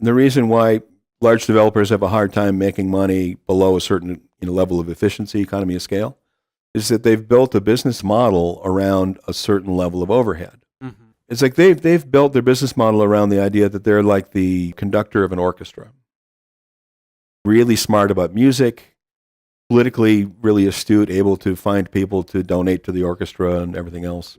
the reason why large developers have a hard time making money below a certain level of efficiency, economy of scale, is that they've built a business model around a certain level of overhead. Mm-hmm. It's like they've built their business model around the idea that they're like the conductor of an orchestra. Really smart about music, politically really astute, able to find people to donate to the orchestra and everything else.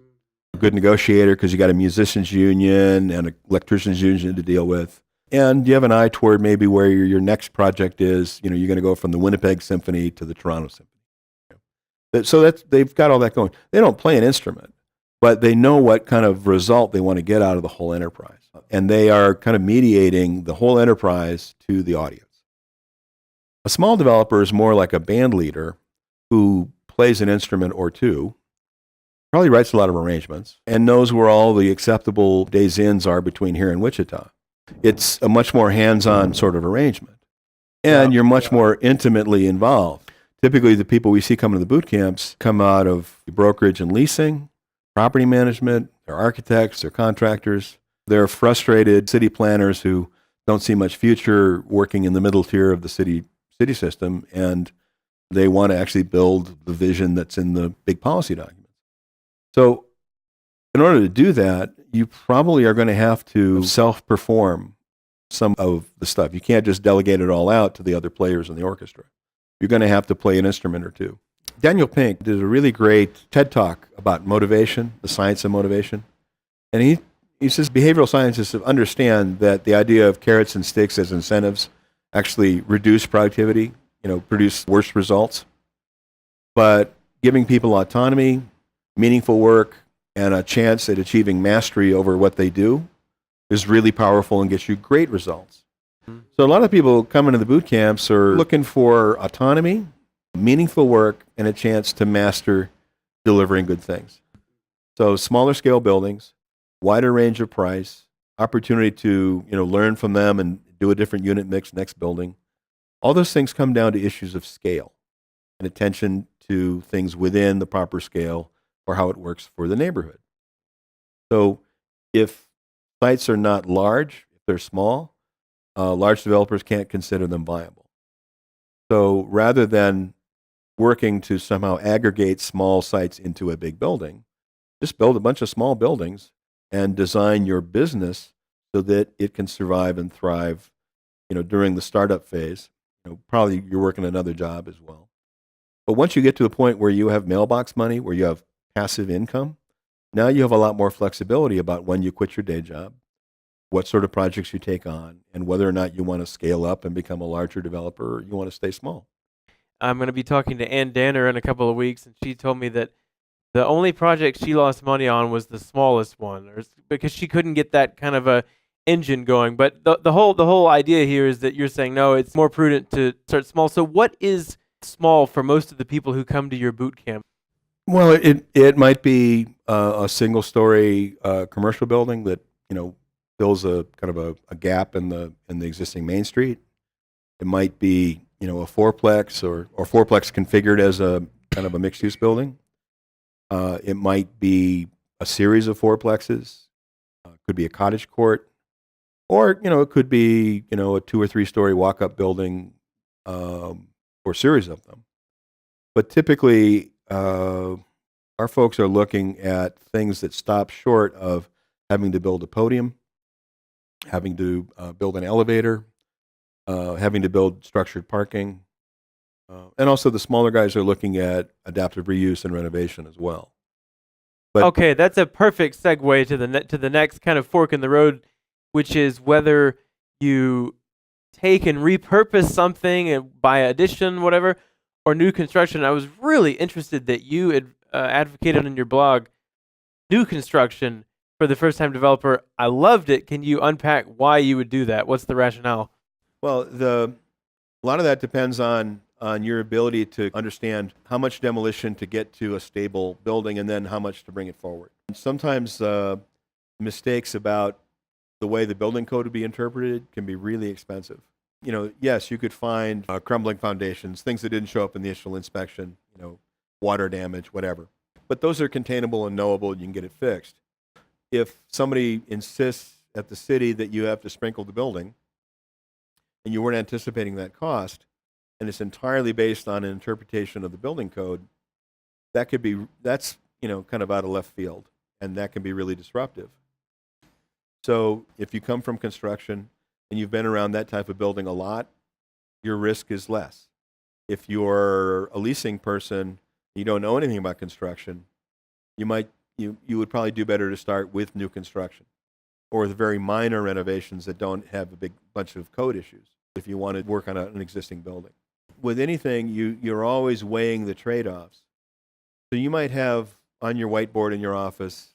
A good negotiator because you got a musicians union and an electricians union to deal with. And you have an eye toward maybe where your next project is. You're going to go from the Winnipeg Symphony to the Toronto Symphony. So they've got all that going. They don't play an instrument, but they know what kind of result they want to get out of the whole enterprise. And they are kind of mediating the whole enterprise to the audience. A small developer is more like a band leader who plays an instrument or two, probably writes a lot of arrangements, and knows where all the acceptable days ins are between here and Wichita. It's a much more hands-on sort of arrangement. And you're much more intimately involved. Typically, the people we see coming to the boot camps come out of brokerage and leasing, property management, they're architects, they're contractors, they're frustrated city planners who don't see much future working in the middle tier of the city system, and they want to actually build the vision that's in the big policy documents. So in order to do that, you probably are going to have to self-perform some of the stuff. You can't just delegate it all out to the other players in the orchestra. You're going to have to play an instrument or two. Daniel Pink did a really great TED Talk about motivation, the science of motivation. And he says behavioral scientists understand that the idea of carrots and sticks as incentives actually reduce productivity, produce worse results. But giving people autonomy, meaningful work, and a chance at achieving mastery over what they do is really powerful and gets you great results. So a lot of people coming to the boot camps are looking for autonomy, meaningful work, and a chance to master delivering good things. So smaller scale buildings, wider range of price, opportunity to learn from them and do a different unit mix next building. All those things come down to issues of scale and attention to things within the proper scale or how it works for the neighborhood. So if sites are not large, if they're small, large developers can't consider them viable. So rather than working to somehow aggregate small sites into a big building, just build a bunch of small buildings and design your business so that it can survive and thrive, during the startup phase. Probably you're working another job as well. But once you get to the point where you have mailbox money, where you have passive income, now you have a lot more flexibility about when you quit your day job, what sort of projects you take on, and whether or not you want to scale up and become a larger developer or you want to stay small. I'm going to be talking to Ann Danner in a couple of weeks, and she told me that the only project she lost money on was the smallest one, because she couldn't get that kind of a engine going. But the whole idea here is that you're saying, no, it's more prudent to start small. So what is small for most of the people who come to your boot camp? Well, it might be a single story commercial building that fills a kind of a gap in the existing main street. It might be a fourplex or fourplex configured as a kind of a mixed use building. It might be a series of fourplexes. Could be a cottage court, or it could be a 2 or 3 story walk up building, or a series of them. But typically, our folks are looking at things that stop short of having to build a podium, having to build an elevator, having to build structured parking. And also the smaller guys are looking at adaptive reuse and renovation as well. But okay, that's a perfect segue to the next kind of fork in the road, which is whether you take and repurpose something by addition, whatever, or new construction. I was really interested that you had advocated on your blog new construction for the first-time developer. I loved it. Can you unpack why you would do that? What's the rationale? Well, a lot of that depends on your ability to understand how much demolition to get to a stable building and then how much to bring it forward. And sometimes mistakes about the way the building code would be interpreted can be really expensive. Yes, you could find crumbling foundations, things that didn't show up in the initial inspection, water damage, whatever. But those are containable and knowable, and you can get it fixed. If somebody insists at the city that you have to sprinkle the building, and you weren't anticipating that cost, and it's entirely based on an interpretation of the building code, that's kind of out of left field, and that can be really disruptive. So if you come from construction and you've been around that type of building a lot, your risk is less. If you're a leasing person, you don't know anything about construction, you would probably do better to start with new construction or with very minor renovations that don't have a big bunch of code issues if you want to work on an existing building. With anything, you're always weighing the trade-offs. So you might have on your whiteboard in your office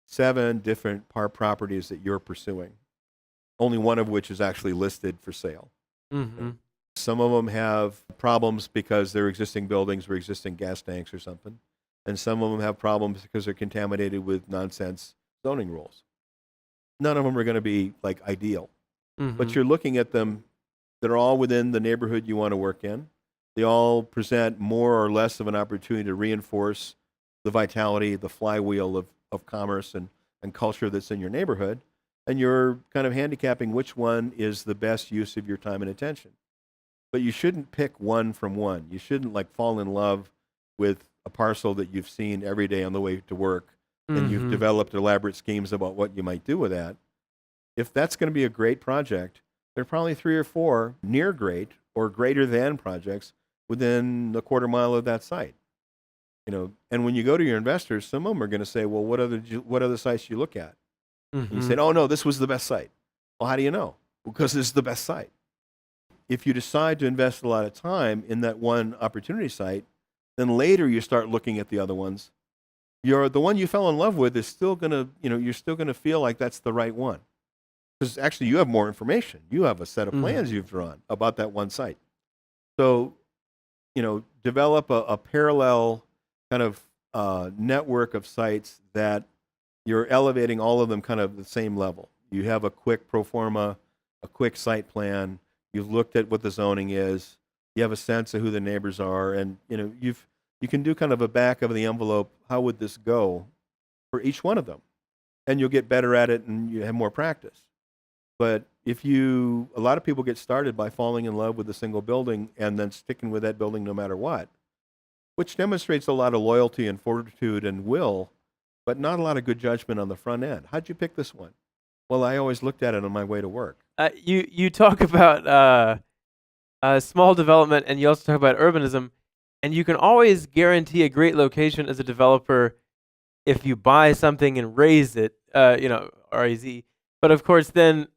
7 different properties that you're pursuing, only one of which is actually listed for sale. Mm-hmm. Some of them have problems because they're existing buildings or existing gas tanks or something. And some of them have problems because they're contaminated with nonsense zoning rules. None of them are going to be like ideal. Mm-hmm. But you're looking at them, they're all within the neighborhood you want to work in. They all present more or less of an opportunity to reinforce the vitality, the flywheel of commerce and culture that's in your neighborhood. And you're kind of handicapping which one is the best use of your time and attention. But you shouldn't pick one from one. You shouldn't like fall in love with a parcel that you've seen every day on the way to work, and you've developed elaborate schemes about what you might do with that. If that's going to be a great project, there are probably 3 or 4 near great or greater than projects within a quarter mile of that site. And when you go to your investors, some of them are going to say, well, what other sites you look at? And you said, oh no, this was the best site. Well, how do you know? Because this is the best site. If you decide to invest a lot of time in that one opportunity site, then later you start looking at the other ones. The one you fell in love with is still gonna, you're still gonna feel like that's the right one, because actually you have more information. You have a set of plans you've drawn about that one site. So, develop a parallel kind of network of sites that you're elevating all of them kind of the same level. You have a quick pro forma, a quick site plan. You've looked at what the zoning is. You have a sense of who the neighbors are, and you can do kind of a back of the envelope. How would this go for each one of them? And you'll get better at it, and you have more practice. But a lot of people get started by falling in love with a single building and then sticking with that building no matter what, which demonstrates a lot of loyalty and fortitude and will, but not a lot of good judgment on the front end. How'd you pick this one? Well, I always looked at it on my way to work. You talk about small development, and you also talk about urbanism, and you can always guarantee a great location as a developer if you buy something and raise it, R-A-Z. But of course, then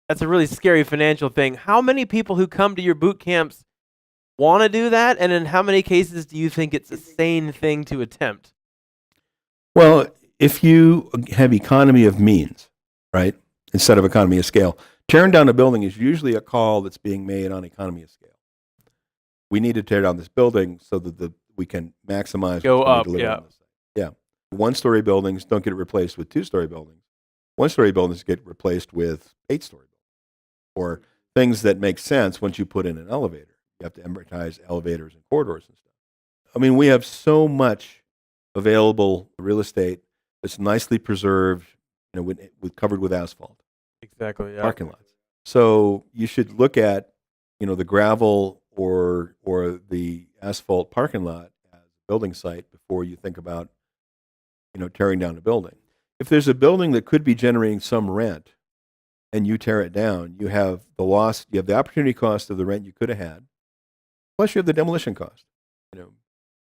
that's a really scary financial thing. How many people who come to your boot camps want to do that, and in how many cases do you think it's a sane thing to attempt? Well, if you have economy of means, right, instead of economy of scale, tearing down a building is usually a call that's being made on economy of scale. We need to tear down this building so that we can maximize Go what's up, going to yeah. on the site. Yeah. 1-story buildings don't get replaced with 2-story buildings. 1-story buildings get replaced with 8-story buildings, or things that make sense once you put in an elevator. You have to amortize elevators and corridors and stuff. I mean, we have so much available real estate that's nicely preserved, with covered with asphalt. Exactly, yeah. Parking lots. So you should look at, the gravel or the asphalt parking lot as a building site before you think about, tearing down a building. If there's a building that could be generating some rent and you tear it down, you have the opportunity cost of the rent you could have had, plus you have the demolition cost.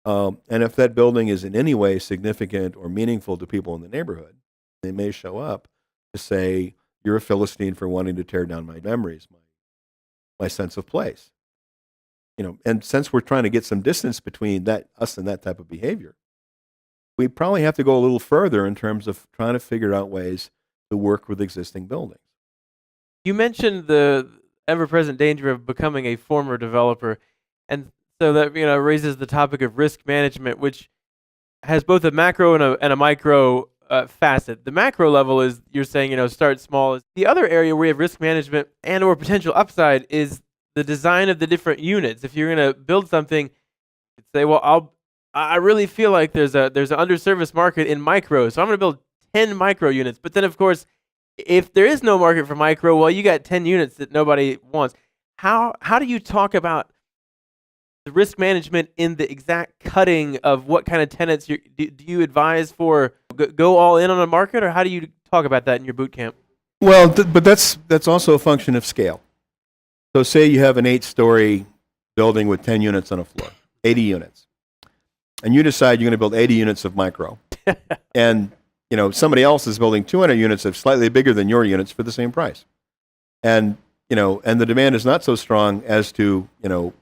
And if that building is in any way significant or meaningful to people in the neighborhood, they may show up to say, you're a Philistine for wanting to tear down my memories, my sense of place. And since we're trying to get some distance between us and that type of behavior, we probably have to go a little further in terms of trying to figure out ways to work with existing buildings. You mentioned the ever-present danger of becoming a former developer, and so that raises the topic of risk management, which has both a macro and a micro facet. The macro level is, you're saying, start small. The other area where you have risk management and or potential upside is the design of the different units. If you're going to build something, you'd say, well, I really feel like there's an underserviced market in micro, so I'm going to build 10 micro units. But then, of course, if there is no market for micro, well, you got 10 units that nobody wants. How do you talk about the risk management in the exact cutting of what kind of tenants do you advise for go all in on a market, or how do you talk about that in your boot camp? Well, but that's also a function of scale. So say you have an 8-story building with 10 units on a floor, 80 units. And you decide you're going to build 80 units of micro. And somebody else is building 200 units of slightly bigger than your units for the same price. And and the demand is not so strong as to,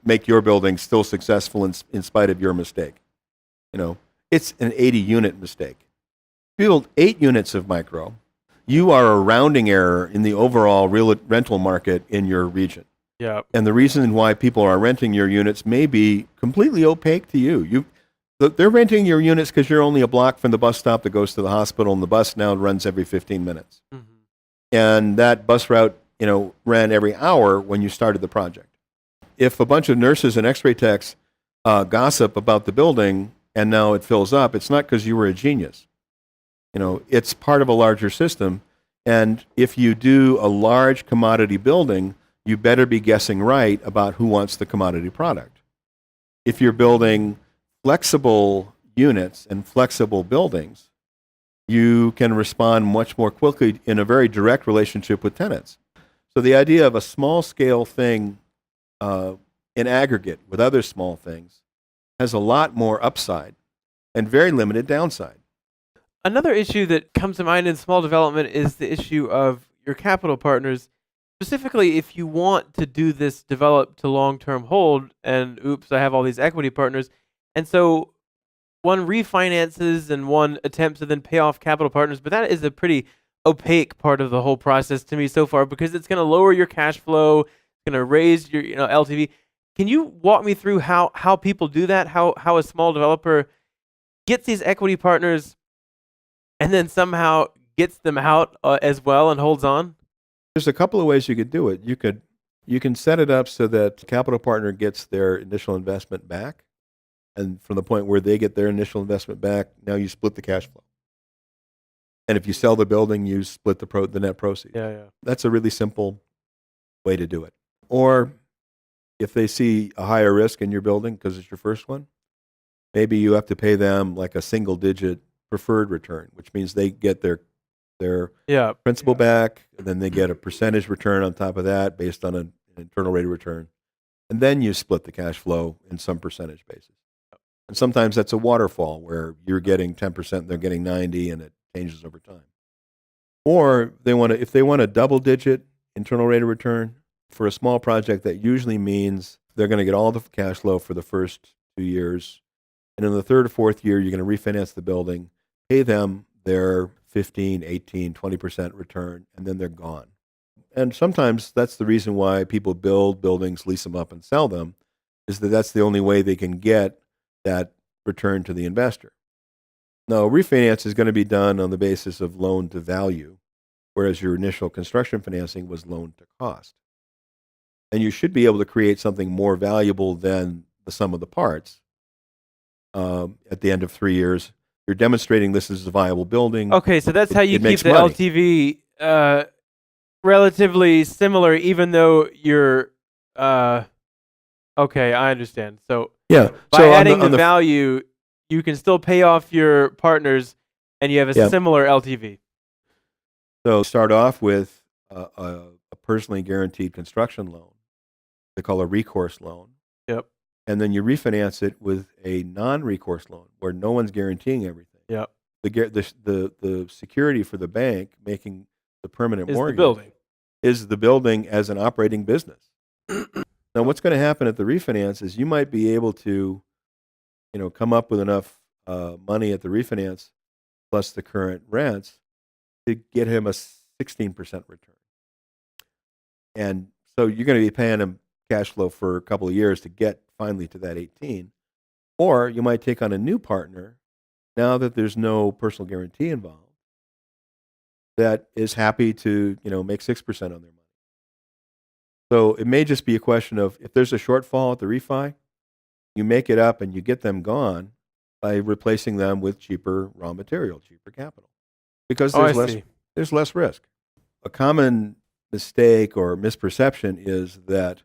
make your building still successful in spite of your mistake. It's an 80 unit mistake. If you build 8 units of micro, you are a rounding error in the overall real rental market in your region. Yeah. And the reason why people are renting your units may be completely opaque to you. They're renting your units because you're only a block from the bus stop that goes to the hospital, and the bus now runs every 15 minutes. Mm-hmm. And that bus route, ran every hour when you started the project. If a bunch of nurses and x-ray techs gossip about the building and now it fills up, it's not because you were a genius. It's part of a larger system. And if you do a large commodity building, you better be guessing right about who wants the commodity product. If you're building flexible units and flexible buildings, you can respond much more quickly in a very direct relationship with tenants. So the idea of a small scale thing in aggregate with other small things has a lot more upside and very limited downside. Another issue that comes to mind in small development is the issue of your capital partners. Specifically, if you want to do this develop to long-term hold, and oops, I have all these equity partners. And so one refinances and one attempts to then pay off capital partners, but that is a pretty opaque part of the whole process to me so far, because it's going to lower your cash flow, it's going to raise your LTV. Can you walk me through how people do that, how a small developer gets these equity partners and then somehow gets them out as well and holds on? There's a couple of ways you could do it. You can set it up so that the capital partner gets their initial investment back, and from the point where they get their initial investment back, now you split the cash flow. And if you sell the building, you split the net proceeds. Yeah. That's a really simple way to do it. Or if they see a higher risk in your building because it's your first one, maybe you have to pay them like a single-digit preferred return, which means they get their principal back, and then they get a percentage return on top of that based on an internal rate of return. And then you split the cash flow in some percentage basis. And sometimes that's a waterfall where you're getting 10%, they're getting 90%, and it changes over time. Or if they want a double-digit internal rate of return for a small project, that usually means they're going to get all the cash flow for the first 2 years, and in the third or fourth year, you're going to refinance the building, pay them their 15, 18, 20% return, and then they're gone. And sometimes that's the reason why people build buildings, lease them up, and sell them, is that that's the only way they can get that return to the investor. Now, refinance is going to be done on the basis of loan to value, whereas your initial construction financing was loan to cost. And you should be able to create something more valuable than the sum of the parts at the end of 3 years. You're demonstrating this is a viable building. Okay, so that's how you keep the money. LTV relatively similar, even though you're okay, I understand. So yeah, by adding the value, you can still pay off your partners, and you have a similar LTV. So start off with a personally guaranteed construction loan. They call a recourse loan. Yep. And then you refinance it with a non-recourse loan where no one's guaranteeing everything. Yep. The security for the bank making the permanent mortgage is the building as an operating business. Now, what's going to happen at the refinance is you might be able to, come up with enough money at the refinance plus the current rents to get him a 16% return. And so you're going to be paying him cash flow for a couple of years to get finally to that 18. Or you might take on a new partner now that there's no personal guarantee involved that is happy to, make 6% on their money. So it may just be a question of if there's a shortfall at the refi, you make it up and you get them gone by replacing them with cheaper raw material, cheaper capital. Because there's less risk. a common mistake or misperception is that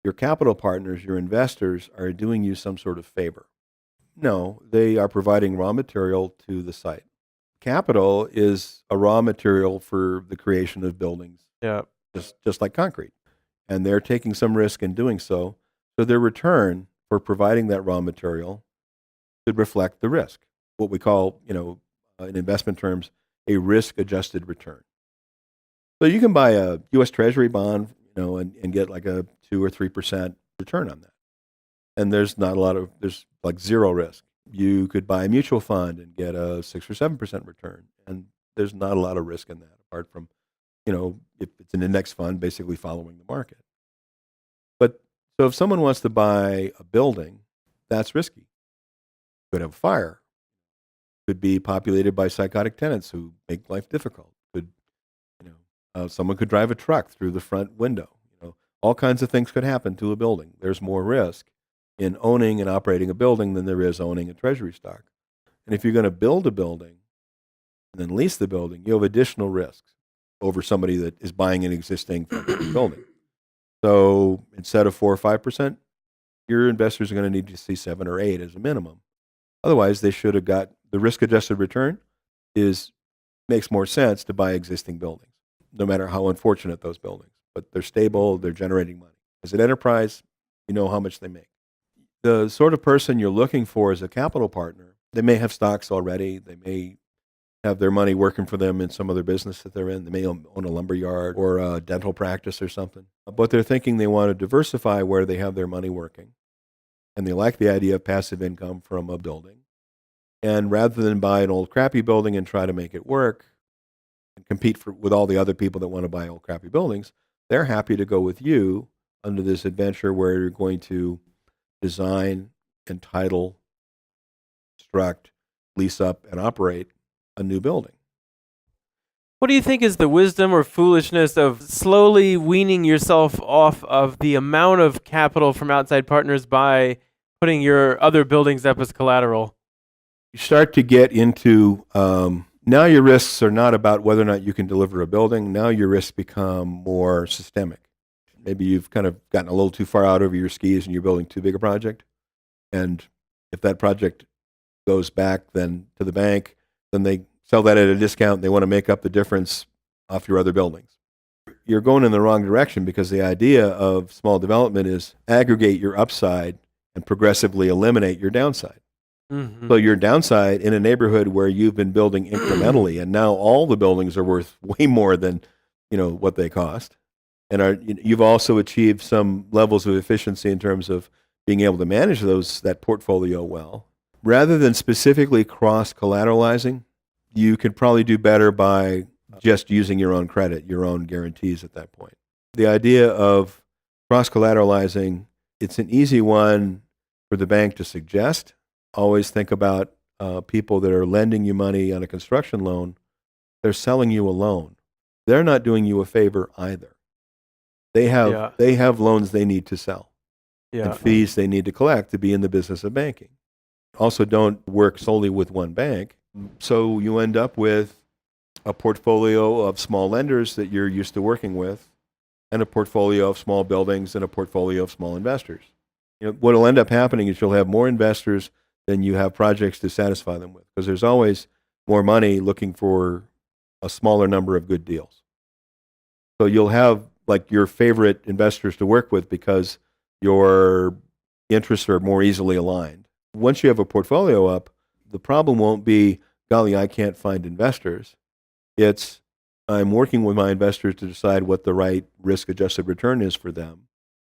your capital partners, your investors, are doing you some sort of favor. No, they are providing raw material to the site. Capital is a raw material for the creation of buildings, Yeah. just like concrete. And they're taking some risk in doing so. So their return for providing that raw material should reflect the risk, what we call, in investment terms, a risk-adjusted return. So you can buy a U.S. Treasury bond, and get like a 2 or 3% return on that. And there's like zero risk. You could buy a mutual fund and get a 6 or 7% return, and there's not a lot of risk in that, apart from, if it's an index fund, basically following the market. But so if someone wants to buy a building, that's risky. Could have a fire. Could be populated by psychotic tenants who make life difficult. Someone could drive a truck through the front window. All kinds of things could happen to a building. There's more risk in owning and operating a building than there is owning a treasury stock. And if you're going to build a building and then lease the building, you have additional risks over somebody that is buying an existing building. So instead of 4 or 5%, your investors are going to need to see 7 or 8 as a minimum. Otherwise, they should have got the risk-adjusted return makes more sense to buy existing buildings, no matter how unfortunate those buildings. But they're stable, they're generating money. As an enterprise, you know how much they make. The sort of person you're looking for as a capital partner, they may have stocks already, they may have their money working for them in some other business that they're in, they may own a lumber yard or a dental practice or something. But they're thinking they want to diversify where they have their money working. And they like the idea of passive income from a building. And rather than buy an old crappy building and try to make it work and compete with all the other people that want to buy old crappy buildings, they're happy to go with you under this adventure where you're going to design, entitle, construct, lease up, and operate a new building. What do you think is the wisdom or foolishness of slowly weaning yourself off of the amount of capital from outside partners by putting your other buildings up as collateral? You start to get into, now your risks are not about whether or not you can deliver a building. Now your risks become more systemic. Maybe you've kind of gotten a little too far out over your skis and you're building too big a project. And if that project goes back then to the bank, then they sell that at a discount. They want to make up the difference off your other buildings. You're going in the wrong direction because the idea of small development is aggregate your upside and progressively eliminate your downside. Mm-hmm. So your downside in a neighborhood where you've been building incrementally and now all the buildings are worth way more than what they cost. And you've also achieved some levels of efficiency in terms of being able to manage that portfolio well. Rather than specifically cross-collateralizing, you could probably do better by just using your own credit, your own guarantees at that point. The idea of cross-collateralizing, it's an easy one for the bank to suggest. Always think about people that are lending you money on a construction loan. They're selling you a loan. They're not doing you a favor either. They have loans they need to sell and fees they need to collect to be in the business of banking. Also, don't work solely with one bank. So you end up with a portfolio of small lenders that you're used to working with and a portfolio of small buildings and a portfolio of small investors. What will end up happening is you'll have more investors than you have projects to satisfy them with, because there's always more money looking for a smaller number of good deals. So you'll have like your favorite investors to work with because your interests are more easily aligned. Once you have a portfolio up, the problem won't be, golly, I can't find investors. It's, I'm working with my investors to decide what the right risk-adjusted return is for them.